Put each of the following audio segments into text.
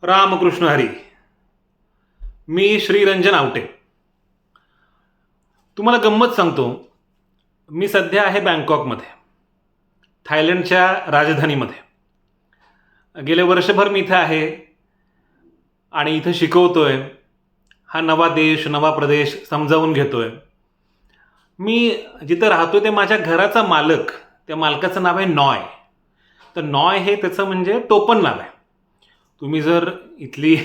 रामकृष्ण हरी. मी श्रीरंजन आवटे. तुम्हाला गंमत सांगतो. मी सध्या आहे बँकॉकमध्ये, थायलंडच्या राजधानीमध्ये. गेले वर्षभर मी इथं आहे आणि इथं शिकवतोय. हा नवा देश, नवा प्रदेश समजावून घेतोय. मी जिथं राहतोय ते माझ्या घराचा मालक, त्या मालकाचं नाव आहे नॉय. तर नॉय हे त्याचं म्हणजे टोपण नाव आहे. तुम्ही जर इथली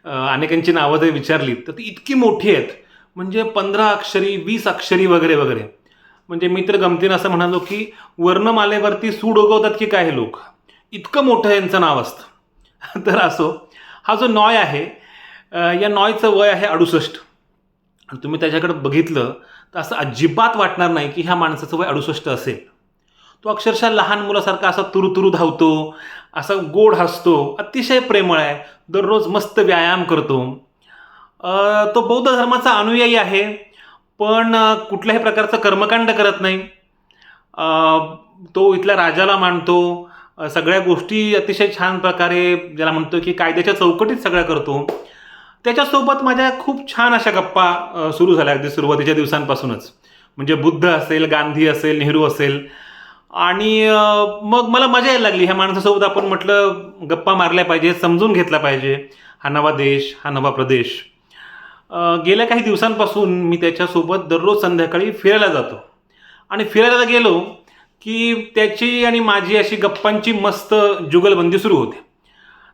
अनेकांची नावं जर विचारलीत तर ती इतकी मोठी आहेत, म्हणजे 15 अक्षरी, 20 अक्षरी वगैरे वगैरे. म्हणजे मी तर गमतीनं असं म्हणालो की वर्णमालेवरती सूड उगवतात की काय हे लोक, इतकं मोठं यांचं नाव असतं. तर असो, हा जो नॉय आहे, या नॉयचं वय आहे 68. आणि तुम्ही त्याच्याकडे बघितलं तर असं अजिबात वाटणार नाही की ह्या माणसाचं वय 68 असेल. तो अक्षरशः लहान मुलासारखा असा तुरुतुरू धावतो, असा गोड हसतो, अतिशय प्रेमळ आहे, दररोज मस्त व्यायाम करतो. तो बौद्ध धर्माचा अनुयायी आहे, पण कुठल्याही प्रकारचं कर्मकांड करत नाही. तो इथल्या राजाला मानतो. सगळ्या गोष्टी अतिशय छान प्रकारे, ज्याला म्हणतो की कायद्याच्या चौकटीत सगळ्या करतो. त्याच्यासोबत माझ्या खूप छान अशा गप्पा सुरू झाल्या अगदी सुरुवातीच्या दिवसांपासूनच. म्हणजे बुद्ध असेल, गांधी असेल, नेहरू असेल. आणि मग मला मजा यायला लागली. ह्या माणसासोबत आपण म्हटलं गप्पा मारल्या पाहिजे, समजून घेतला पाहिजे हा नवा देश, हा नवा प्रदेश. गेल्या काही दिवसांपासून मी त्याच्यासोबत दररोज संध्याकाळी फिरायला जातो. आणि फिरायला गेलो की त्याची आणि माझी अशी गप्पांची मस्त जुगलबंदी सुरू होते.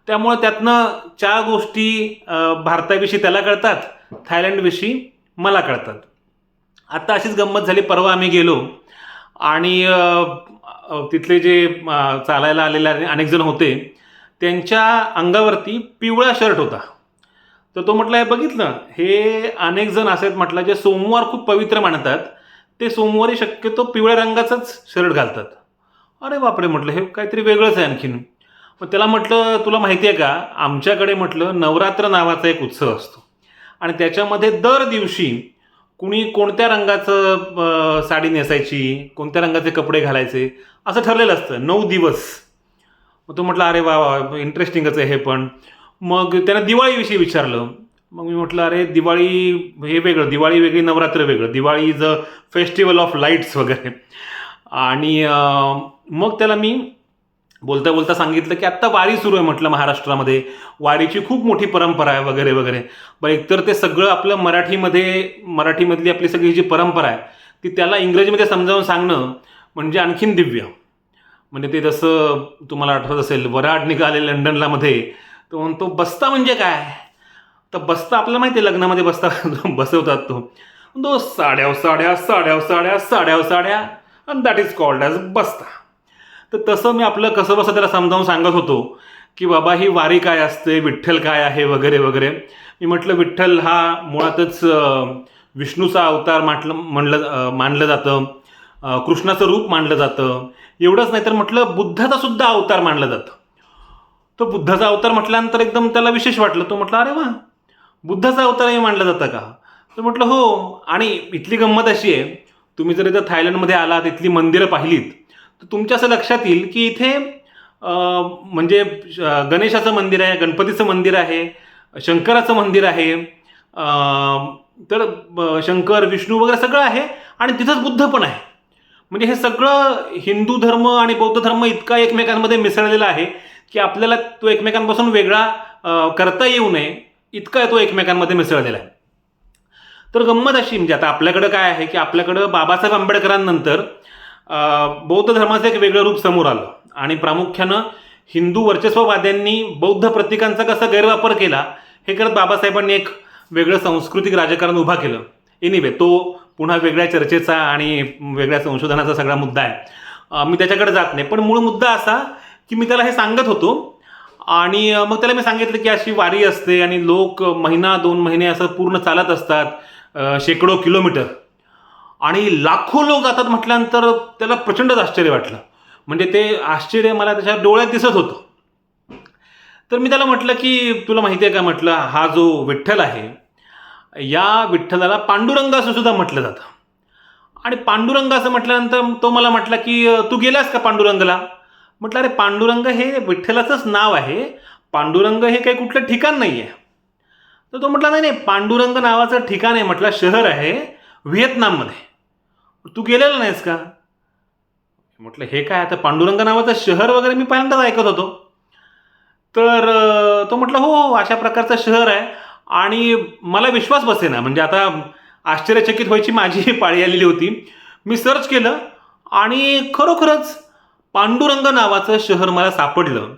त्यामुळे त्यातनं 4 गोष्टी भारताविषयी त्याला कळतात, थायलंडविषयी मला कळतात. आत्ता अशीच गंमत झाली. परवा आम्ही गेलो आणि तिथले जे चालायला आलेले अनेक जण होते, त्यांच्या अंगावरती पिवळा शर्ट होता. तर तो म्हटलं, हे बघितलं, हे अनेक जण असे आहेत म्हटलं जे सोमवार खूप पवित्र मानतात, ते सोमवारी शक्यतो पिवळ्या रंगाचाच शर्ट घालतात. अरे बापरे म्हटलं, हे काहीतरी वेगळंच आहे आणखीन. मग त्याला म्हटलं, तुला माहिती आहे का, आमच्याकडे म्हटलं नवरात्र नावाचा एक उत्सव असतो आणि त्याच्यामध्ये दर दिवशी कुणी कोणत्या रंगाचं साडी नेसायची, कोणत्या रंगाचे कपडे घालायचे असं ठरलेलं असतं 9 दिवस. मग तो म्हटलं, अरे वा वा, इंटरेस्टिंगच आहे हे पण. मग त्यानं दिवाळीविषयी विचारलं. मग मी म्हटलं, अरे दिवाळी हे वेगळं, दिवाळी वेगळी, नवरात्र वेगळं. Diwali is a festival of lights वगैरे. आणि मग त्याला मी बोलता बोलता सांगितलं की आत्ता वारी सुरू आहे म्हटलं महाराष्ट्रामध्ये, वारीची खूप मोठी परंपरा आहे वगैरे वगैरे. बरं, एकतर ते सगळं आपलं मराठीमधली आपली सगळी जी परंपरा आहे ती त्याला इंग्रजीमध्ये समजावून सांगणं म्हणजे आणखीन दिव्य. म्हणजे ते जसं तुम्हाला आठवत असेल, वऱ्हाड निघाले लंडनला मध्ये, तो म्हणतो बस्ता म्हणजे काय. तर बस्ता आपल्याला माहिती आहे, लग्नामध्ये बस्ता बसवतात तो साड्या साड्या साड्या साड्या साड्या साड्या, and that is called as बस्ता. तर तसं मी आपलं कसं बसं त्याला समजावून सांगत होतो की बाबा ही वारी काय असते, विठ्ठल काय आहे वगैरे वगैरे. मी म्हटलं, विठ्ठल हा मुळातच विष्णूचा अवतार मानलं जातं, कृष्णाचं रूप मानलं जातं. एवढंच नाही तर म्हटलं बुद्धाचा सुद्धा अवतार मानलं जातं. तो बुद्धाचा अवतार म्हटल्यानंतर एकदम त्याला विशेष वाटलं. तो म्हटलं, अरे वा, बुद्धाचा अवतारही मानलं जातं का. तर म्हटलं हो. आणि इथली गंमत अशी आहे, तुम्ही जर इथं थायलंडमध्ये आलात, इथली मंदिरं पाहिलीत तर तुमच्या असं लक्षात येईल की इथे म्हणजे गणेशाचं मंदिर आहे, गणपतीचं मंदिर आहे, शंकराचं मंदिर आहे. तर शंकर, विष्णू वगैरे सगळं आहे आणि तिथंच बुद्ध पण आहे. म्हणजे हे सगळं हिंदू धर्म आणि बौद्ध धर्म इतका एकमेकांमध्ये मिसळलेला आहे की आपल्याला तो एकमेकांपासून वेगळा करता येऊ नये इतका तो एकमेकांमध्ये मिसळलेला आहे. तर गंमत अशी, म्हणजे आता आपल्याकडं काय आहे की आपल्याकडं बाबासाहेब आंबेडकरांनंतर बौद्ध धर्माचं एक वेगळं रूप समोर आलं आणि प्रामुख्यानं हिंदू वर्चस्ववाद्यांनी बौद्ध प्रतीकांचा कसा गैरवापर केला हे करत बाबासाहेबांनी एक वेगळं सांस्कृतिक राजकारण उभा केलं. एनिवे, तो पुन्हा वेगळ्या चर्चेचा आणि वेगळ्या संशोधनाचा सगळा मुद्दा आहे. मी त्याच्याकडे जात नाही. पण मूळ मुद्दा असा की मी त्याला हे सांगत होतो आणि मग त्याला मी सांगितलं की अशी वारी असते आणि लोक महिना 2 महिने असं पूर्ण चालत असतात, शेकडो किलोमीटर, आणि लाखो लोक जातात म्हटल्यानंतर त्याला प्रचंडच आश्चर्य वाटलं. म्हणजे ते आश्चर्य मला त्याच्या डोळ्यात दिसत होतं. तर मी त्याला म्हटलं की तुला माहिती आहे का, म्हटलं हा जो विठ्ठल आहे, या विठ्ठलाला पांडुरंग असं सुद्धा म्हटलं जातं. आणि पांडुरंग असं म्हटल्यानंतर तो मला म्हटला की तू गेलास का पांडुरंगला. म्हटलं, अरे पांडुरंग हे विठ्ठलाचंच नाव आहे, पांडुरंग हे काही कुठलं ठिकाण नाही आहे. तर तो म्हटला, नाही नाही, पांडुरंग नावाचं ठिकाण आहे, म्हटलं शहर आहे व्हिएतनाममध्ये. तू गेलेला नाहीस का? म्हटलं हे काय, आता पांडुरंग नावाचं शहर वगैरे मी पहिल्यांदाच ऐकत होतो. तर तो म्हटलं हो हो, अशा प्रकारचं शहर आहे. आणि मला विश्वास बसेना, म्हणजे आता आश्चर्यचकित व्हायची माझी पाळी आलेली होती. मी सर्च केलं आणि खरोखरच पांडुरंग नावाचं शहर मला सापडलं.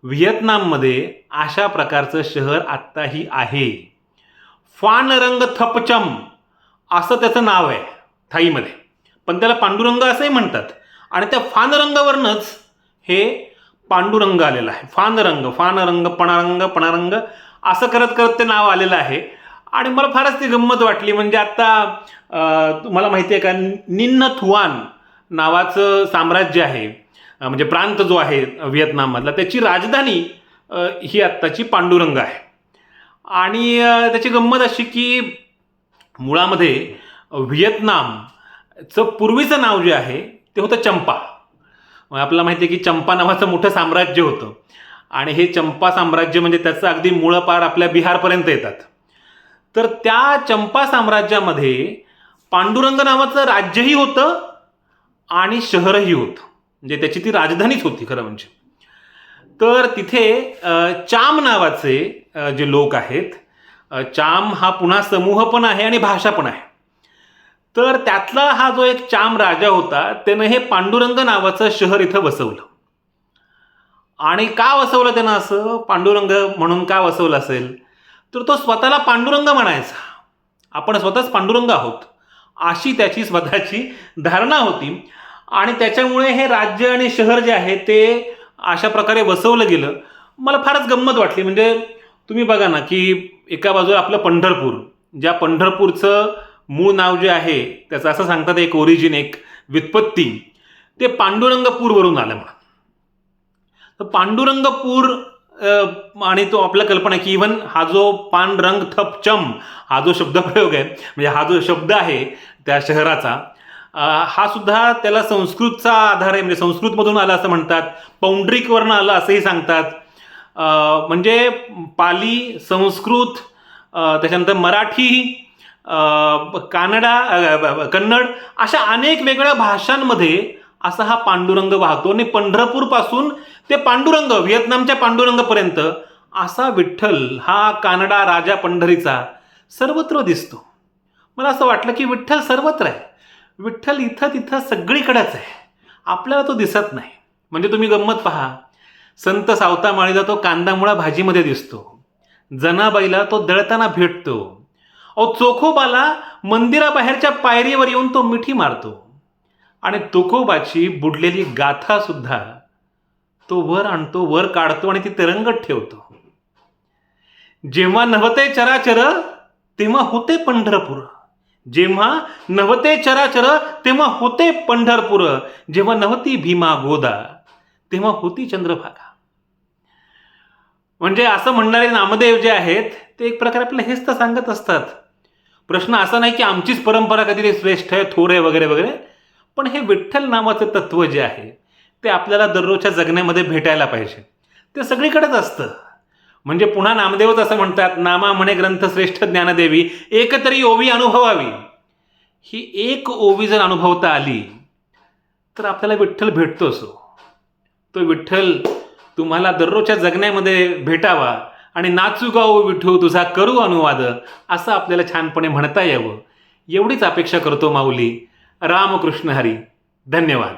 व्हिएतनाममध्ये अशा प्रकारचं शहर आत्ताही आहे. फानरंग थपचम असं त्याचं नाव आहे थाईमध्ये, पण त्याला पांडुरंग असंही म्हणतात. आणि त्या फानरंगावरनंच हे पांडुरंग आलेलं आहे. फानरंग, फानरंग, पणारंग, पणारंग असं करत करत ते नाव आलेलं आहे. आणि मला फारच ती गंमत वाटली. म्हणजे आत्ता तुम्हाला माहिती आहे का, निन्न थुआन नावाचं साम्राज्य आहे, म्हणजे प्रांत जो आहे व्हिएतनाममधला, त्याची राजधानी ही आत्ताची पांडुरंग आहे. आणि त्याची गंमत अशी की मुळामध्ये व्हिएतनामचं पूर्वीचं नाव जे आहे ते होतं चंपा. आपल्याला माहिती आहे की चंपा नावाचं मोठं साम्राज्य होतं. आणि हे चंपा साम्राज्य म्हणजे त्याचं अगदी मूळ पार आपल्या बिहारपर्यंत येतात. तर त्या चंपा साम्राज्यामध्ये पांडुरंग नावाचं राज्यही होतं आणि शहरही होतं, म्हणजे त्याची ती राजधानीच होती खरं म्हणजे. तर तिथे चाम नावाचे जे लोक आहेत, चाम हा पुन्हा समूह पण आहे आणि भाषा पण आहे. तर त्यातला हा जो एक चाम राजा होता, त्यानं हे पांडुरंग नावाचं शहर इथं वसवलं. आणि का वसवलं त्यानं असं, पांडुरंग म्हणून का वसवलं असेल, तर तो स्वतःला पांडुरंग म्हणायचा. आपण स्वतःच पांडुरंग आहोत अशी त्याची स्वतःची धारणा होती. आणि त्याच्यामुळे हे राज्य आणि शहर जे आहे ते अशा प्रकारे वसवलं गेलं. मला फारच गंमत वाटली. म्हणजे तुम्ही बघा ना की एका बाजूला आपलं पंढरपूर, ज्या पंढरपूरचं मूळ नाव जे आहे त्याचं असं सांगतात एक ओरिजिन, एक व्युत्पत्ती, ते पांडुरंगपूरवरून आलं म्हणून. तर पांडुरंगपूर आणि तो आपल्या कल्पना आहे की इव्हन हा जो पांडुरंग थपचम हा जो शब्दप्रयोग आहे, म्हणजे हा जो शब्द आहे त्या शहराचा, हा सुद्धा त्याला संस्कृतचा आधार आहे, म्हणजे संस्कृतमधून आला असं म्हणतात. पौंड्रिकवरनं आलं असंही सांगतात. म्हणजे पाली, संस्कृत, त्याच्यानंतर मराठी, कन्नड अशा अनेक वेगळ्या भाषांमध्ये असा हा पांडुरंग वाहतो. आणि पंढरपूरपासून ते पांडुरंग, व्हिएतनामच्या पांडुरंगपर्यंत असा विठ्ठल हा कानडा राजा पंढरीचा सर्वत्र दिसतो. मला असं वाटलं की विठ्ठल सर्वत्र आहे, विठ्ठल इथं तिथं सगळीकडेच आहे, आपल्याला तो दिसत नाही. म्हणजे तुम्ही गंमत पहा, संत सावतामाळीला तो कांदामुळा भाजीमध्ये दिसतो, जनाबाईला तो दळताना भेटतो, चोखोबाला मंदिराबाहेरच्या पायरीवर येऊन तो मिठी मारतो. आणि तुकोबाची बुडलेली गाथा सुद्धा तो वर आणतो, वर काढतो आणि ती तिरंगत ठेवतो. जेव्हा नव्हते चराचर तेव्हा होते पंढरपूर, जेव्हा नव्हते चराचर तेव्हा होते पंढरपूर, जेव्हा नव्हती भीमा गोदा तेव्हा होती चंद्रभागा. म्हणजे असं म्हणणारे नामदेव जे आहेत ते एक प्रकारे आपल्याला हेच तर सांगत असतात. प्रश्न असा नाही की आमचीच परंपरा कधी श्रेष्ठ आहे, थोर आहे वगैरे वगैरे, पण हे विठ्ठल नावाचं तत्व जे आहे ते आपल्याला दररोजच्या जगण्यामध्ये भेटायला पाहिजे. ते सगळीकडेच असतं. म्हणजे पुन्हा नामदेवच असं म्हणतात, नामा म्हणे ग्रंथ श्रेष्ठ ज्ञानदेवी, एकतरी ओवी अनुभवावी. ही एक ओवी जर अनुभवता आली तर आपल्याला विठ्ठल भेटतोच. तो विठ्ठल तुम्हाला दररोजच्या जगण्यामध्ये भेटावा आणि नाचू गाऊ विठू तुझा करू अनुवाद असं आपल्याला छानपणे म्हणता यावं, एवढीच अपेक्षा करतो माऊली. रामकृष्ण हरी. धन्यवाद.